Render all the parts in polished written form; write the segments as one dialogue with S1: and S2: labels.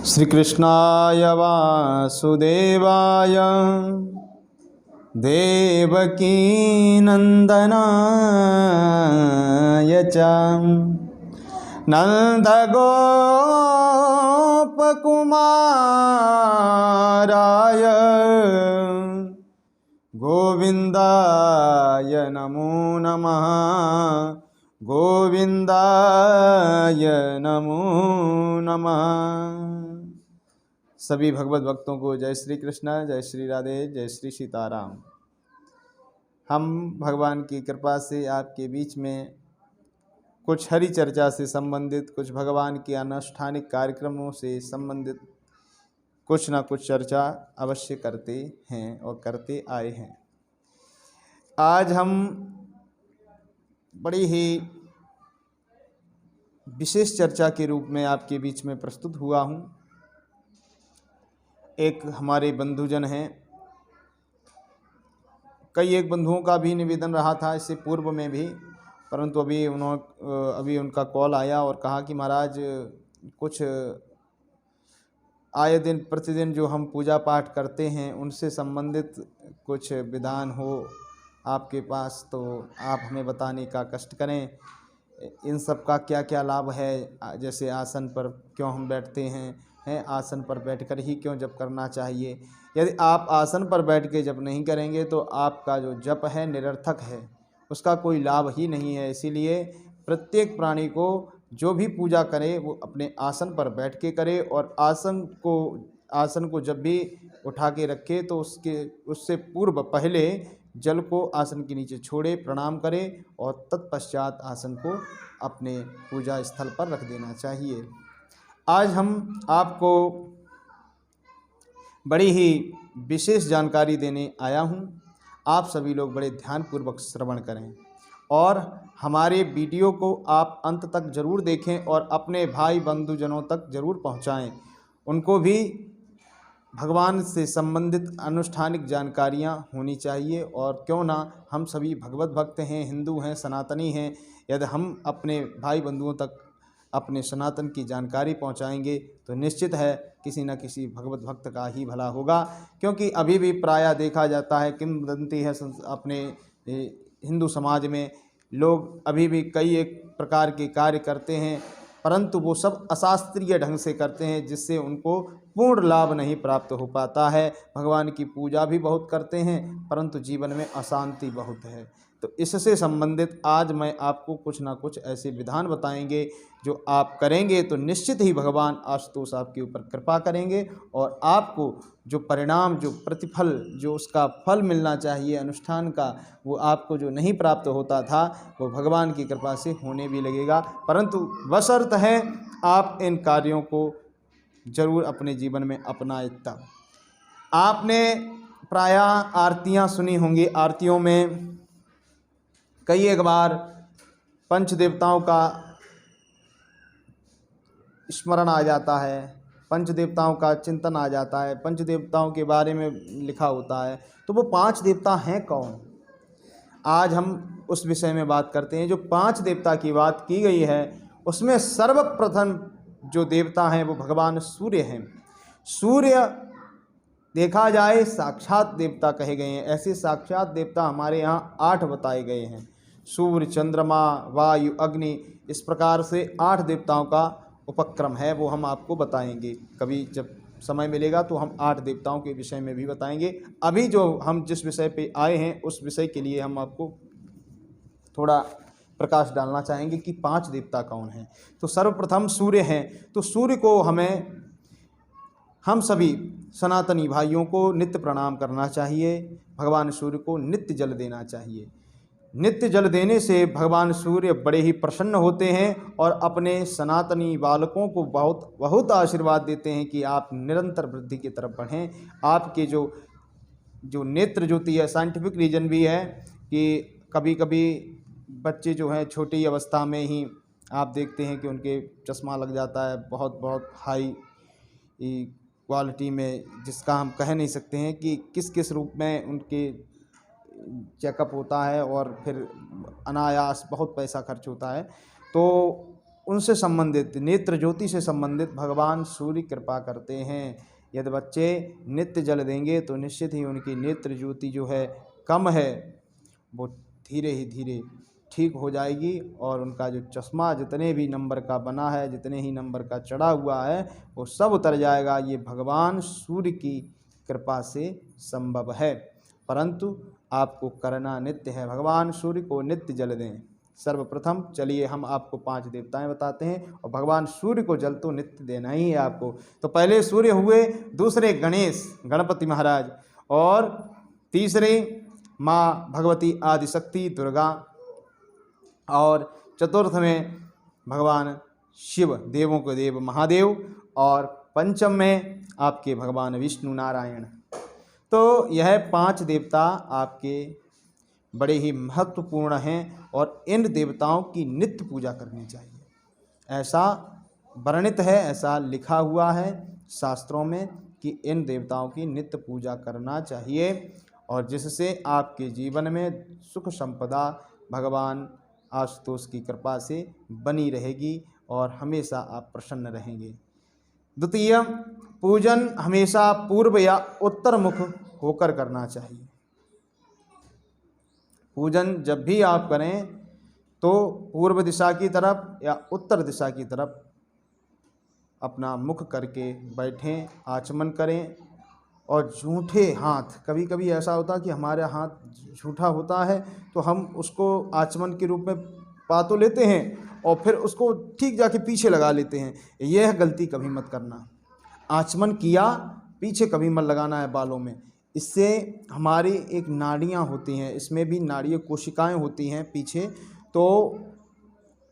S1: श्री कृष्णाय वासुदेवाय देवकी नंदनाय च नंदगोपकुमाराय गोविंदाय नमो नमः। गोविंदाय नमो नमः। सभी भगवत भक्तों को जय श्री कृष्ण, जय श्री राधे, जय श्री सीताराम। हम भगवान की कृपा से आपके बीच में कुछ हरि चर्चा से संबंधित, कुछ भगवान के अनुष्ठानिक कार्यक्रमों से संबंधित कुछ ना कुछ चर्चा अवश्य करते हैं और करते आए हैं। आज हम बड़ी ही विशेष चर्चा के रूप में आपके बीच में प्रस्तुत हुआ हूँ। एक हमारे बंधुजन हैं, कई एक बंधुओं का भी निवेदन रहा था इससे पूर्व में भी, परंतु अभी उनका कॉल आया और कहा कि महाराज कुछ आए दिन प्रतिदिन जो हम पूजा पाठ करते हैं उनसे संबंधित कुछ विधान हो आपके पास, तो आप हमें बताने का कष्ट करें। इन सब का क्या क्या लाभ है, जैसे आसन पर क्यों हम बैठते हैं, आसन पर बैठकर ही क्यों जप करना चाहिए। यदि आप आसन पर बैठ के जप नहीं करेंगे तो आपका जो जप है निरर्थक है, उसका कोई लाभ ही नहीं है। इसीलिए प्रत्येक प्राणी को जो भी पूजा करे वो अपने आसन पर बैठ के करे, और आसन को जब भी उठा के रखे तो उससे पूर्व पहले जल को आसन के नीचे छोड़े, प्रणाम करे और तत्पश्चात आसन को अपने पूजा स्थल पर रख देना चाहिए। आज हम आपको बड़ी ही विशेष जानकारी देने आया हूँ। आप सभी लोग बड़े ध्यानपूर्वक श्रवण करें और हमारे वीडियो को आप अंत तक ज़रूर देखें और अपने भाई बंधुजनों तक ज़रूर पहुँचाएं। उनको भी भगवान से संबंधित अनुष्ठानिक जानकारियाँ होनी चाहिए। और क्यों ना, हम सभी भगवत भक्त हैं, हिंदू हैं, सनातनी हैं। यदि हम अपने भाई बंधुओं तक अपने सनातन की जानकारी पहुंचाएंगे तो निश्चित है किसी न किसी भगवत भक्त का ही भला होगा। क्योंकि अभी भी प्रायः देखा जाता है, किंवदंती है अपने हिंदू समाज में, लोग अभी भी कई एक प्रकार के कार्य करते हैं, परंतु वो सब अशास्त्रीय ढंग से करते हैं, जिससे उनको पूर्ण लाभ नहीं प्राप्त हो पाता है। भगवान की पूजा भी बहुत करते हैं परंतु जीवन में अशांति बहुत है। तो इससे संबंधित आज मैं आपको कुछ ना कुछ ऐसे विधान बताएंगे जो आप करेंगे तो निश्चित ही भगवान आशुतोष आपके ऊपर कृपा करेंगे, और आपको जो परिणाम, जो प्रतिफल, जो उसका फल मिलना चाहिए अनुष्ठान का, वो आपको जो नहीं प्राप्त होता था वो भगवान की कृपा से होने भी लगेगा। परंतु बशर्त है आप इन कार्यों को जरूर अपने जीवन में अपनाएं। तब आपने प्रायः आरतियाँ सुनी होंगी। आरतियों में कई एक बार पंच देवताओं का स्मरण आ जाता है, पंच देवताओं का चिंतन आ जाता है, पंच देवताओं के बारे में लिखा होता है। तो वो 5 देवता हैं कौन? आज हम उस विषय में बात करते हैं। जो 5 देवता की बात की गई है उसमें सर्वप्रथम जो देवता हैं वो भगवान सूर्य हैं। सूर्य देखा जाए साक्षात देवता कहे गए हैं। ऐसे साक्षात देवता हमारे यहाँ 8 बताए गए हैं। सूर्य, चंद्रमा, वायु, अग्नि, इस प्रकार से 8 देवताओं का उपक्रम है, वो हम आपको बताएंगे। कभी जब समय मिलेगा तो हम 8 देवताओं के विषय में भी बताएंगे। अभी जो हम जिस विषय पे आए हैं उस विषय के लिए हम आपको थोड़ा प्रकाश डालना चाहेंगे कि 5 देवता कौन हैं। तो सर्वप्रथम सूर्य हैं। तो सूर्य को हम सभी सनातनी भाइयों को नित्य प्रणाम करना चाहिए। भगवान सूर्य को नित्य जल देना चाहिए। नित्य जल देने से भगवान सूर्य बड़े ही प्रसन्न होते हैं और अपने सनातनी बालकों को बहुत बहुत आशीर्वाद देते हैं कि आप निरंतर वृद्धि की तरफ बढ़ें। आपके जो नेत्र ज्योति है, साइंटिफिक रीजन भी है कि कभी कभी बच्चे जो हैं छोटी अवस्था में ही आप देखते हैं कि उनके चश्मा लग जाता है, बहुत बहुत हाई क्वालिटी में, जिसका हम कह नहीं सकते हैं कि किस किस रूप में उनके चेकअप होता है और फिर अनायास बहुत पैसा खर्च होता है। तो उनसे संबंधित, नेत्र ज्योति से संबंधित भगवान सूर्य कृपा करते हैं। यदि बच्चे नित्य जल देंगे तो निश्चित ही उनकी नेत्र ज्योति जो है कम है वो धीरे ही धीरे ठीक हो जाएगी और उनका जो चश्मा जितने भी नंबर का बना है, जितने ही नंबर का चढ़ा हुआ है, वो सब उतर जाएगा। ये भगवान सूर्य की कृपा से संभव है, परंतु आपको करना नित्य है। भगवान सूर्य को नित्य जल दें। सर्वप्रथम चलिए हम आपको 5 देवताएं बताते हैं और भगवान सूर्य को जल तो नित्य देना ही है आपको। तो पहले सूर्य हुए, दूसरे गणेश गणपति महाराज, और तीसरे माँ भगवती आदिशक्ति दुर्गा, और चतुर्थ में भगवान शिव देवों के देव महादेव, और पंचम में आपके भगवान विष्णु नारायण। तो यह 5 देवता आपके बड़े ही महत्वपूर्ण हैं और इन देवताओं की नित्य पूजा करनी चाहिए। ऐसा वर्णित है, ऐसा लिखा हुआ है शास्त्रों में कि इन देवताओं की नित्य पूजा करना चाहिए, और जिससे आपके जीवन में सुख संपदा भगवान आशुतोष की कृपा से बनी रहेगी और हमेशा आप प्रसन्न रहेंगे। द्वितीय, पूजन हमेशा पूर्व या उत्तर मुख होकर करना चाहिए। पूजन जब भी आप करें तो पूर्व दिशा की तरफ या उत्तर दिशा की तरफ अपना मुख करके बैठें, आचमन करें। और झूठे हाथ, कभी कभी ऐसा होता है कि हमारे हाथ झूठा होता है तो हम उसको आचमन के रूप में पा तो लेते हैं और फिर उसको ठीक जाके पीछे लगा लेते हैं। यह गलती कभी मत करना। आचमन किया, पीछे कभी मत लगाना है बालों में। इससे हमारी एक नाड़ियाँ होती हैं, इसमें भी नाड़ीय कोशिकाएं होती हैं पीछे, तो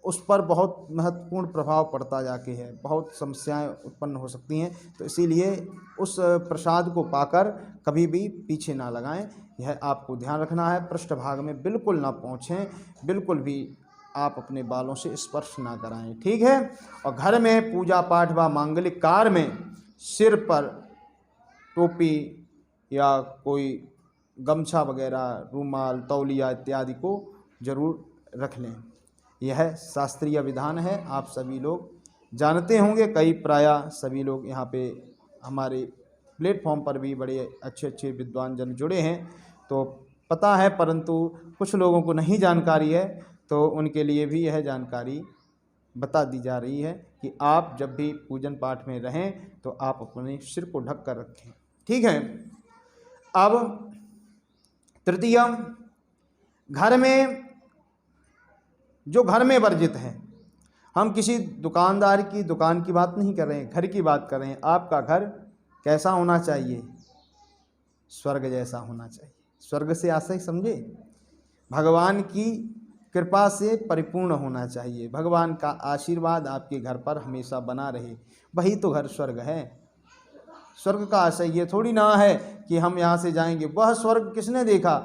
S1: उस पर बहुत महत्वपूर्ण प्रभाव पड़ता जाके है, बहुत समस्याएं उत्पन्न हो सकती हैं। तो इसीलिए उस प्रसाद को पाकर कभी भी पीछे ना लगाएं, यह आपको ध्यान रखना है। पृष्ठभाग में बिल्कुल ना पहुँचें, बिल्कुल भी आप अपने बालों से स्पर्श ना कराएं, ठीक है। और घर में पूजा पाठ व मांगलिक कार्य में सिर पर टोपी या कोई गमछा वगैरह, रूमाल, तौलिया इत्यादि को जरूर रख लें। यह शास्त्रीय विधान है, आप सभी लोग जानते होंगे। कई प्रायः सभी लोग यहाँ पे हमारे प्लेटफॉर्म पर भी बड़े अच्छे अच्छे विद्वान जन जुड़े हैं, तो पता है, परंतु कुछ लोगों को नहीं जानकारी है, तो उनके लिए भी यह जानकारी बता दी जा रही है कि आप जब भी पूजन पाठ में रहें तो आप अपने सिर को ढक कर रखें, ठीक है। अब तृतीय, घर में जो घर में वर्जित है, हम किसी दुकानदार की दुकान की बात नहीं कर रहे हैं, घर की बात कर रहे हैं। आपका घर कैसा होना चाहिए? स्वर्ग जैसा होना चाहिए। स्वर्ग से आशय समझे, भगवान की कृपा से परिपूर्ण होना चाहिए। भगवान का आशीर्वाद आपके घर पर हमेशा बना रहे, वही तो घर स्वर्ग है। स्वर्ग का आशय ये थोड़ी ना है कि हम यहाँ से जाएंगे। वह स्वर्ग किसने देखा?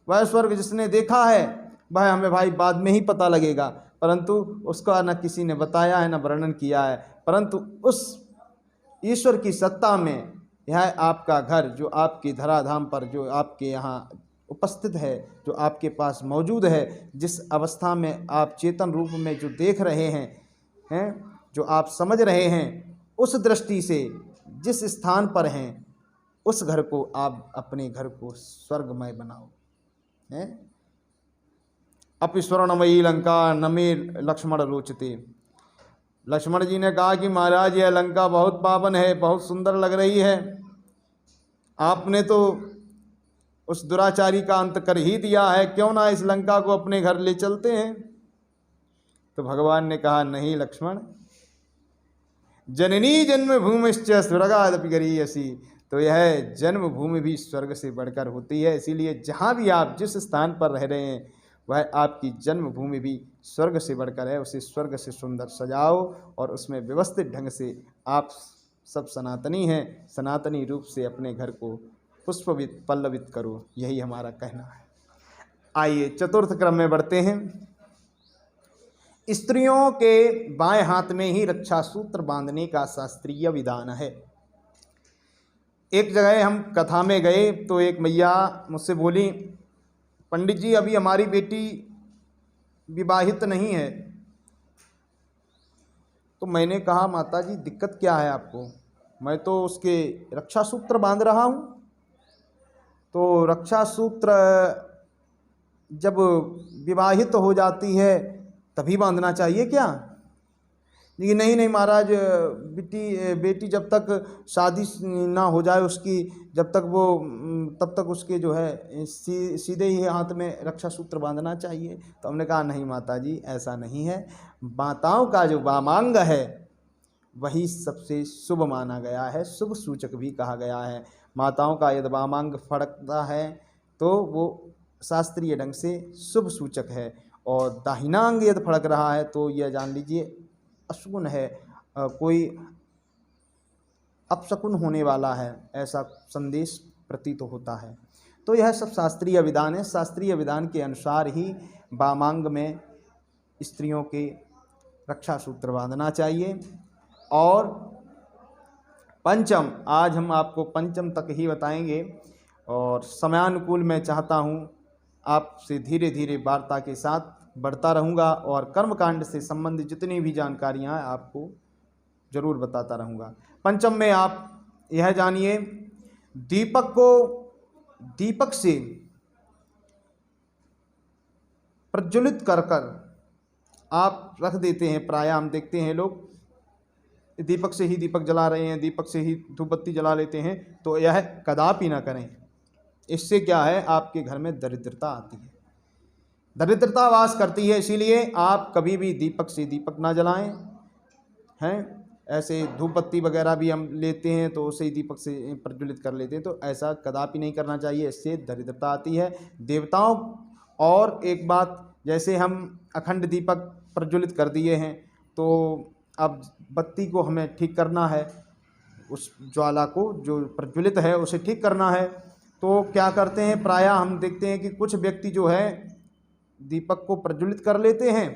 S1: वह स्वर्ग जिसने देखा है वह हमें भाई बाद में ही पता लगेगा, परंतु उसका न किसी ने बताया है, न वर्णन किया है। परंतु उस ईश्वर की सत्ता में यह आपका घर, जो आपकी धराधाम पर, जो आपके यहाँ उपस्थित है, जो आपके पास मौजूद है, जिस अवस्था में आप चेतन रूप में जो देख रहे हैं, जो आप समझ रहे हैं, उस दृष्टि से जिस स्थान पर हैं, उस घर को आप अपने घर को स्वर्गमय बनाओ, हैं। अपि स्वर्णमयी लंका न मे लक्ष्मण रोचते। लक्ष्मण जी ने कहा कि महाराज यह लंका बहुत पावन है, बहुत सुंदर लग रही है, आपने तो उस दुराचारी का अंत कर ही दिया है, क्यों ना इस लंका को अपने घर ले चलते हैं। तो भगवान ने कहा, नहीं लक्ष्मण, जननी जन्मभूमिश्च स्वर्गादपि गरीयसी। तो यह जन्मभूमि भी स्वर्ग से बढ़कर होती है। इसीलिए जहाँ भी आप जिस स्थान पर रह रहे हैं वह आपकी जन्मभूमि भी स्वर्ग से बढ़कर है। उसे स्वर्ग से सुंदर सजाओ और उसमें व्यवस्थित ढंग से आप सब सनातनी हैं, सनातनी रूप से अपने घर को पुष्पवित पल्लवित करो, यही हमारा कहना है। आइए चतुर्थ क्रम में बढ़ते हैं। स्त्रियों के बाएं हाथ में ही रक्षा सूत्र बांधने का शास्त्रीय विधान है। एक जगह हम कथा में गए तो एक मैया मुझसे बोली, पंडित जी अभी हमारी बेटी विवाहित नहीं है, तो मैंने कहा माता जी दिक्कत क्या है आपको? मैं तो उसके रक्षा सूत्र बांध रहा हूँ। तो रक्षा सूत्र जब विवाहित हो जाती है तभी बांधना चाहिए क्या? लेकिन नहीं नहीं महाराज, बेटी जब तक शादी ना हो जाए उसकी, जब तक वो तब तक उसके जो है सीधे ही हाथ में रक्षा सूत्र बांधना चाहिए। तो हमने कहा नहीं माता जी ऐसा नहीं है, माताओं का जो वामांग है वही सबसे शुभ माना गया है, शुभ सूचक भी कहा गया है। माताओं का यदि वामांग फड़कता है तो वो शास्त्रीय ढंग से शुभ सूचक है, और दाहिनांग यदि फड़क रहा है तो यह जान लीजिए अशुभ है, कोई अपशकुन होने वाला है, ऐसा संदेश प्रतीत होता है। तो यह सब शास्त्रीय विधान है। शास्त्रीय विधान के अनुसार ही वामांग में स्त्रियों के रक्षा सूत्र बांधना चाहिए। और पंचम, आज हम आपको पंचम तक ही बताएंगे, और समयानुकूल मैं चाहता हूँ आपसे धीरे धीरे वार्ता के साथ बढ़ता रहूँगा, और कर्मकांड से संबंधित जितनी भी जानकारियाँ हैं आपको जरूर बताता रहूँगा। पंचम में आप यह जानिए, दीपक को दीपक से प्रज्वलित कर कर आप रख देते हैं। प्राय हम देखते हैं लोग दीपक से ही दीपक जला रहे हैं, दीपक से ही धूप बत्ती जला लेते हैं, तो यह कदापि ना करें। इससे क्या है, आपके घर में दरिद्रता आती है, दरिद्रता वास करती है। इसीलिए आप कभी भी दीपक से दीपक ना जलाएं हैं। ऐसे धूप बत्ती वगैरह भी हम लेते हैं तो उसे दीपक से प्रज्वलित कर लेते हैं, तो ऐसा कदापि नहीं करना चाहिए, इससे दरिद्रता आती है देवताओं। और एक बात, जैसे हम अखंड दीपक प्रज्वलित कर दिए हैं तो अब बत्ती को हमें ठीक करना है, उस ज्वाला को जो प्रज्वलित है उसे ठीक करना है। तो क्या करते हैं, प्रायः हम देखते हैं कि कुछ व्यक्ति जो है दीपक को प्रज्वलित कर लेते हैं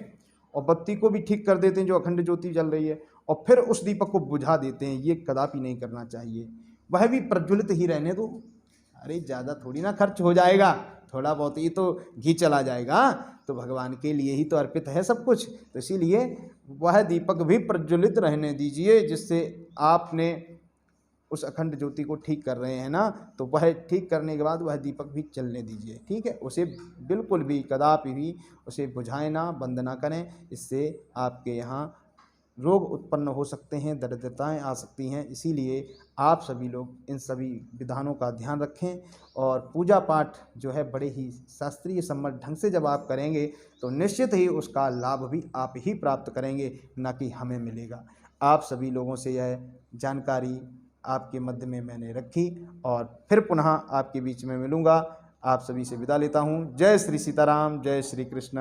S1: और बत्ती को भी ठीक कर देते हैं जो अखंड ज्योति जल रही है, और फिर उस दीपक को बुझा देते हैं। ये कदापि नहीं करना चाहिए, वह भी प्रज्वलित ही रहने दो। अरे ज़्यादा थोड़ी ना खर्च हो जाएगा, थोड़ा बहुत ही तो घी चला जाएगा, तो भगवान के लिए ही तो अर्पित है सब कुछ। तो इसीलिए वह दीपक भी प्रज्वलित रहने दीजिए, जिससे आपने उस अखंड ज्योति को ठीक कर रहे हैं ना, तो वह ठीक करने के बाद वह दीपक भी चलने दीजिए, ठीक है। उसे बिल्कुल भी कदापि भी उसे बुझाएं ना, बंद ना करें। इससे आपके यहाँ रोग उत्पन्न हो सकते हैं, दरिद्रताएं आ सकती हैं। इसीलिए आप सभी लोग इन सभी विधानों का ध्यान रखें, और पूजा पाठ जो है बड़े ही शास्त्रीय सम्मत ढंग से जब आप करेंगे तो निश्चित ही उसका लाभ भी आप ही प्राप्त करेंगे, ना कि हमें मिलेगा। आप सभी लोगों से यह जानकारी आपके मध्य में मैंने रखी, और फिर पुनः आपके बीच में मिलूँगा। आप सभी से विदा लेता हूँ। जय श्री सीताराम, जय श्री कृष्ण।